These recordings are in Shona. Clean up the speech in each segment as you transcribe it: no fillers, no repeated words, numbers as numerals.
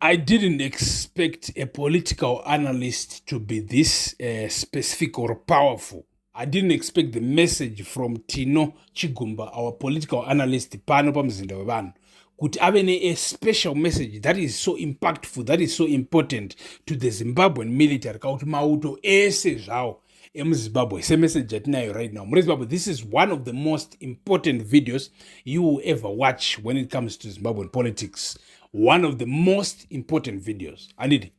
I didn't expect a political analyst to be this specific or powerful. I didn't expect the message from Tino Chigumba, our political analyst, pano pamuzinda wevanhu, kuti ave a special message that is so impactful, that is so important to the Zimbabwean military, kuti mauto ese zvawo emuZimbabwe. Same message atinayo right now. Zimbabwe, this is one of the most important videos you will ever watch when it comes to Zimbabwean politics. One of the most important videos. Andidi.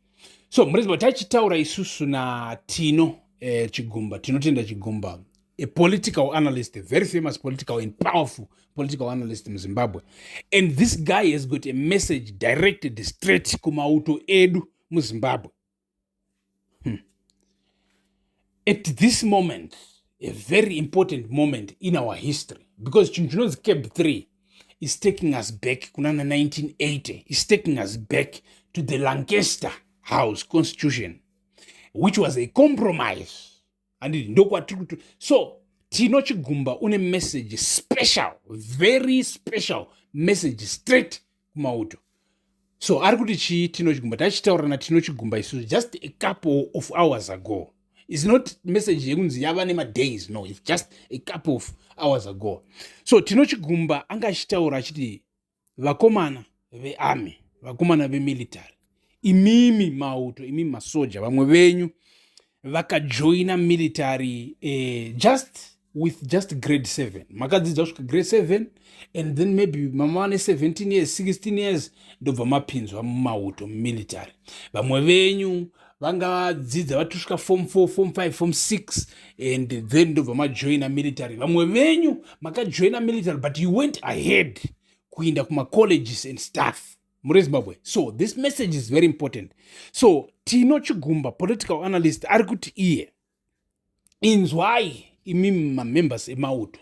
So, Zimbabwe, tachitaura isusu na Tino Chigumba, Tinotenda Chigumba, a political analyst, a very famous political and powerful political analyst in Zimbabwe. And this guy has got a message directed straight to KuMauto edu mu Zimbabwe. At this moment, a very important moment in our history, because Chinchino's Cap 3 is taking us back, kunana 1980, is taking us back to the Lancaster House Constitution, which was a compromise. And so, Tino Chigumba une message special, very special message straight KuMauto. So, Argutichi Tino Chigumba, tachitaura na Tino Chigumba is just a couple of hours ago. It's not message yavanema days, no, it's just a couple of hours ago. So Tino Chigumba angachitaura chiti vakomana vearmy, vakomana vemilitary, imimi mauto, imimi masoja, vamwe venyu vakajoina military with just grade 7. Makadzidza kusvika grade 7 and then maybe mama vane 17 years, 16 years ndobva mapinzwa mumauto military. Vamwe venyu vangadzidza vatusvika form 4, form 5, form 6 and then ndobva majoina military. Vamwe venyu makajoina military but you went ahead kuinda kuma-colleges and stuff. Zimbabwe. So this message is very important. So Tino Chigumba, political analyst, ari kuti iye Inzwai imimi ma-members emauto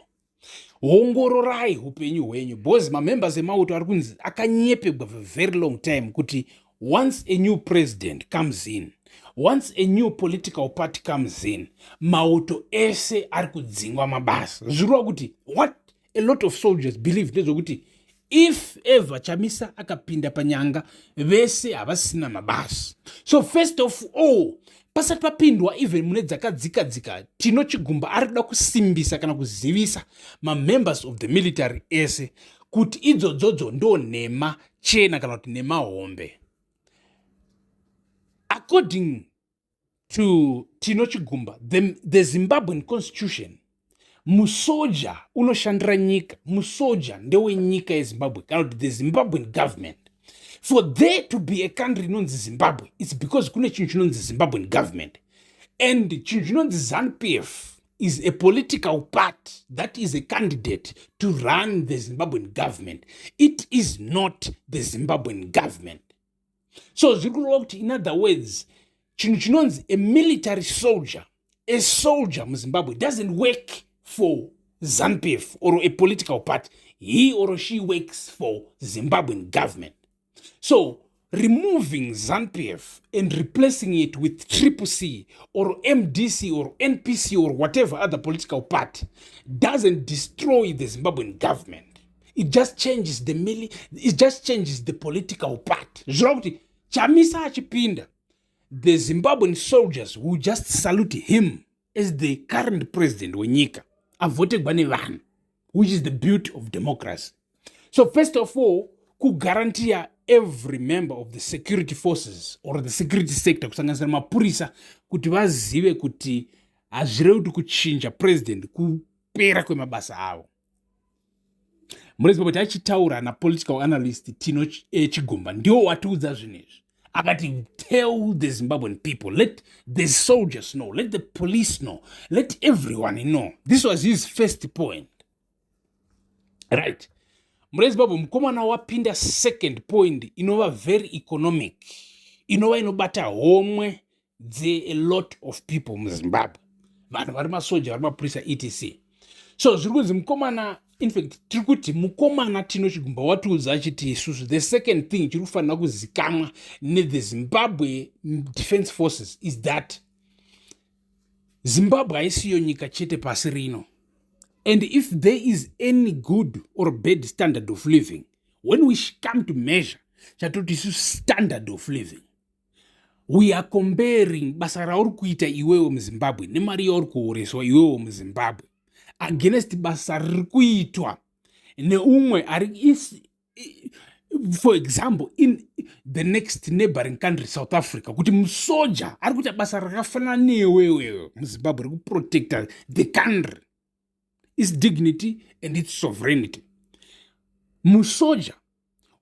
hongororai upenyu hwenyu, because ma-members emauto ari kunzi akanyepegwa for a very long time kuti once a new president comes in, once a new political party comes in, mauto ese ari kudzingwa mabasa. Zvirova kuti what a lot of soldiers believe ndezvokuti if ever Chamisa akapinda panyanga vese havasina mabasa. So first of all, pasati papindwa even mune dzakadzika Tino Chigumba ari kuda kusimbisa kana kuzivisa ma-members of the military ese kuti idzodzo ndo nhema chena kana kuti nhema hombe. According to Tino Chigumba, the Zimbabwean constitution, musoja unoshandira nyika, musoja ndewe nyika yeZimbabwe, kana kuti the Zimbabwean government. For there to be a country inonzi Zimbabwe, it's because kune chinhu chinonzi Zimbabwean government. And chinhu chinonzi ZANU-PF is a political party that is a candidate to run the Zimbabwean government. It is not the Zimbabwean government. So in other words, chinhu chinonzi a military soldier, a soldier mu Zimbabwe doesn't work for ZANU-PF or a political party. He or she works for the Zimbabwean government. So removing ZANU-PF and replacing it with CCC or MDC or NPC or whatever other political party doesn't destroy the Zimbabwean government. It just changes the political party. Chamisa achipinda, the Zimbabwean soldiers will just salute him as the current president wenyika avoted by vanhu, which is the beauty of democracy. So first of all, ku guarantee every member of the security forces or the security sector, kusanganisira mapurisa, kuti vazive kuti hazvirevi kuti kuchinja president kupera kwemabasa avo. Zimbabwe tachitaura na political analyst Tino Chigumba ndiwo watiudza zvinezvi. Akati tell the Zimbabwean people, let the soldiers know, let the police know, let everyone know. This was his first point. Right. Zimbabwe mukomana wapinda second point inova very economic. Inova inobata homwe a lot of people mu Zimbabwe. Vanhu vari masoja, vari mapurisa etc. So zviri kunzi mukomana, in fact tiri kuti mukomana Tino Chigumba watiudza achiti isusu the second thing chiri kufanira kuzikamwa the Zimbabwe Defense Forces is that Zimbabwe haisiyo nyika chete pasi rino. And if there is any good or bad standard of living, when we come to measure, chatoti isu standard of living. We are comparing basa rauri kuita iwewe muZimbabwe nemari yauri kuhoreswa iwewe muZimbabwe against basa riri kuitwa neumwe for example in the next neighboring country South Africa, kuti musoja ari kuita basa rakafanana newewe muZimbabwe rekuprotecta the country, its dignity and its sovereignty. Musoja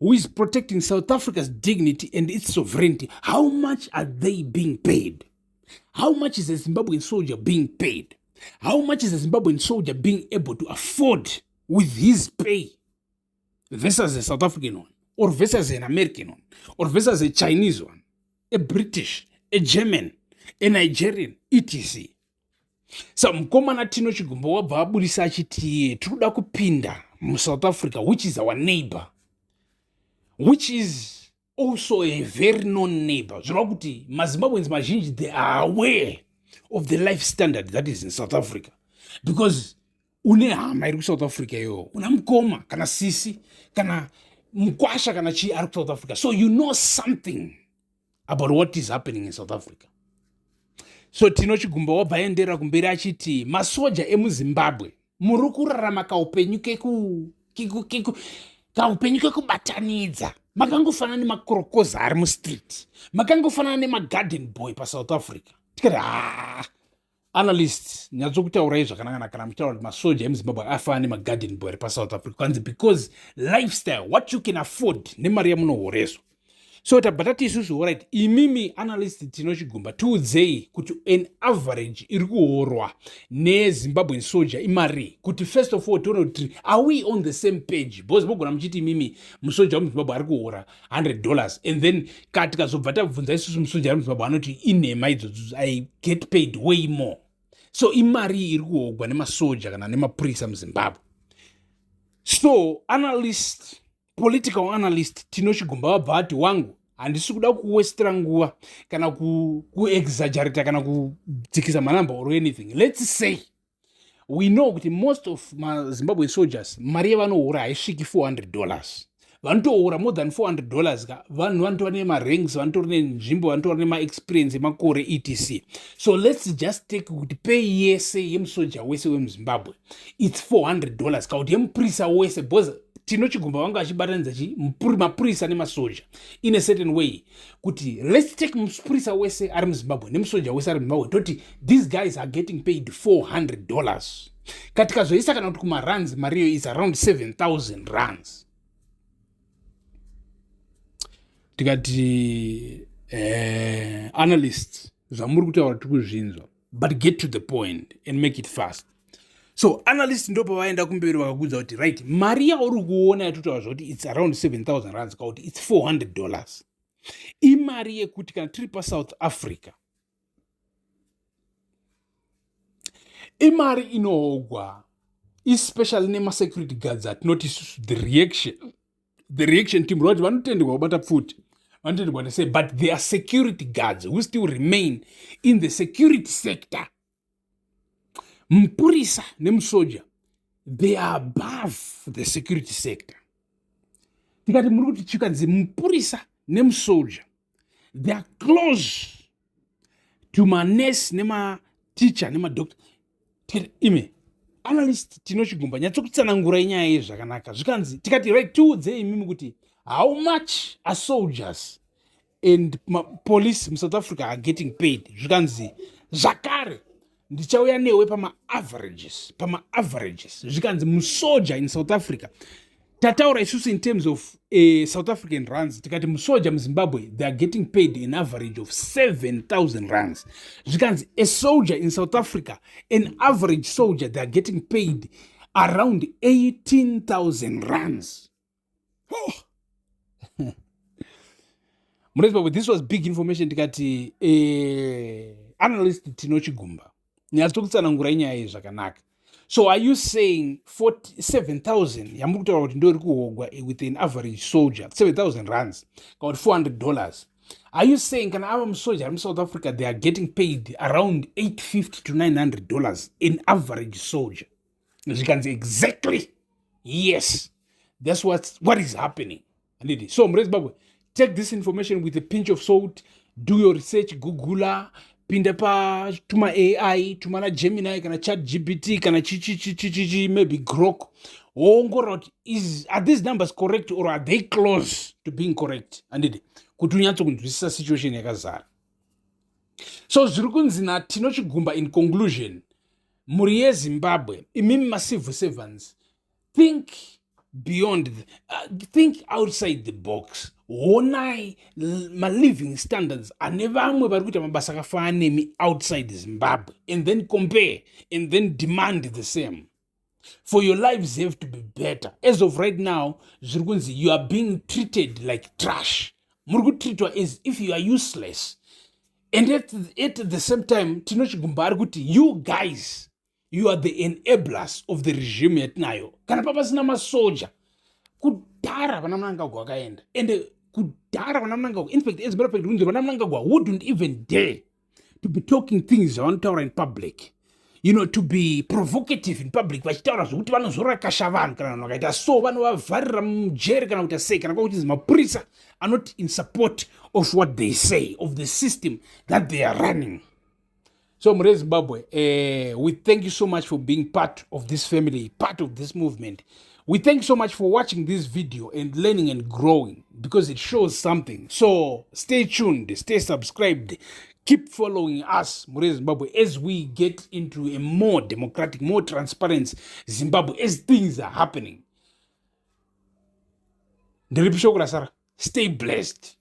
who is protecting South Africa's dignity and its sovereignty, how much are they being paid? How much is a Zimbabwean soldier being paid? How much is a Zimbabwean soldier being able to afford with his pay versus a South African one, or versus an American one, or versus a Chinese one, a British, a German, a Nigerian, etc. So mkomana Tino Chigumba wabva abudisa achiti tikuda kupinda South Africa, which is our neighbor, which is also a very known neighbor. Zvakuti maZimbabweans mazhinji, they are aware of the life standard that is in South Africa, because une hama iri South Africa yo, una mkoma kana sisi kana mkwasha kana chi ari South Africa, so you know something about what is happening in South Africa. So Tino Chigumba wabva aendera kumberi achiti masoja emuZimbabwe muri kurarama kaupenyu kaupenyu kekubatanidza, makangofanana nemakorokoza ari mustreet, makangofanana nemagarden boy paSouth Africa. Tikati analyst nyatsokutaurai zvakanaka kana muchitaura kuti masoja emuZimbabwe afanana nemagarden boy ari paSouth Africa, kwanzi because lifestyle, what you can afford nemari yamunohoreswa. So tabatati isusu, alright, imimi analyst Tino Chigumba tiudzei kuti an average iri kuhorwa neZimbabwean soldier imari, kuti first of all tione kuti are we on the same page, because mogona muchiti imimi musoja wemuZimbabwe ari kuhora $100 and then tikazobva tabvunza isusu musoja ari muZimbabwe anoti inhema idzodzo I get paid way more. So imari iri kuhorwa nemasoja kana nemapurisa muZimbabwe. So analyst, political analyst Tino Chigumba wabva ati wangu handisi kuda kuwestera nguva kana kuexaggerata kana kudzikisa manamba or anything. Let's say we know kuti most of maZimbabwean soldiers mari yavanohora haisviki $400. Vanotohora more than $400 ka vanhu vanotora nemaranks, vanotora nenzvimbo, vanotora nemaexperience emakore etc. So let's just take kuti pay yese yemusoja wese wemuZimbabwe it's $400 ka kuti yemupurisa wese, because Tino Chigumba vanga achibatanidza mapurisa nemasoja in a certain way kuti let's take mupurisa wese ari muZimbabwe nemusoja wese ari muZimbabwe toti these guys are getting paid $400. Katikazoisa kana kuti kumaruns mariyo is around 7,000 rands. Tikati analysts zvamuri kutaura tikuzvinzwa, but get to the point and make it fast. So analysts ndo pavaenda kumberi vakakudza kuti right, mari yauri kuona yatotaura zvoti it's around 7,000 rands kauti it's $400. Imari yekuti kana tiri paSouth Africa imari inohogwa especially nemasecurity guards atinoti the reaction team roti vanotendekwa kubata pfuti, vanotendekwa to say, but there are security guards who still remain in the security sector. Mpurisa nemusoja, they are above the security sector. Tikati muri kuti chikanzi mpurisa nemusoja, they are close to manurse nematicha nemadoctor. Ime analyst Tino Chigumba nyatsokutsanangura inyaya yezvakanaka. Zvikanzi tikati right tiudzei imimi kuti how much are soldiers and police in South Africa are getting paid. Zvikanzi zvakare ndichauya newe pama-averages. Zvikanzi musoja in South Africa, tataura isusu in terms of South African rands, tikati musoja muZimbabwe they are getting paid an average of 7,000 rands. Zvikanzi a soldier in South Africa, an average soldier, they are getting paid around 18,000 rands. Oh. This was big information. Tikati analyst Tino Chigumba nyatsokutsanangura inyaya zvakanaka. So are you saying 47,000 yamukutaura kuti ndo iri kuhogwa with an average soldier 7,000 rands about $400? Are you saying kana ava musoja ari muSouth Africa they are getting paid around $850 to $900 an average soldier? Zvikanzi exactly yes, that's what is happening. So muZimbabwe take this information with a pinch of salt, do your research, googler, pinda pa tuma AI, tumana Gemini, kana chat GPT, kana chichi, maybe Grok. Are these numbers correct or are they close to being correct? Andidi kuti unyatso kunzwisisa situation yakazara. So zviri kunzi naTino Chigumba in conclusion, muri yeZimbabwe, imimi macivil servants, think beyond, think outside the box. Honai my living standards ane vamwe vari kuita mabasa akafanana nemi outside Zimbabwe, and then compare and then demand the same. For your lives have to be better. As of right now, zviri kunzi you are being treated like trash. Muri kutreatwa as if you are useless. And at the same time, Tino Chigumba ari kuti you guys, you are the enablers of the regime yatinayo. Kana papasina masoja kudhara vana Mnangagwa vakaenda, and kudhara vana Mnangagwa, in fact, as a matter of fact, vana Mnangagwa wouldn't even dare to be talking things avanotaura in public, you know, to be provocative in public, vachitaura zvokuti vanozorakasha vanhu kana vanhu vakaita so vanovavharira mujere kana kuita sei, kana kwakuti mapurisa are not in support of what they say, of the system that they are running. So Mure Zimbabwe, we thank you so much for being part of this family, part of this movement. We thank you so much for watching this video and learning and growing, because it shows something. So stay tuned, stay subscribed, keep following us, Mure Zimbabwe, as we get into a more democratic, more transparent Zimbabwe, as things are happening. Stay blessed.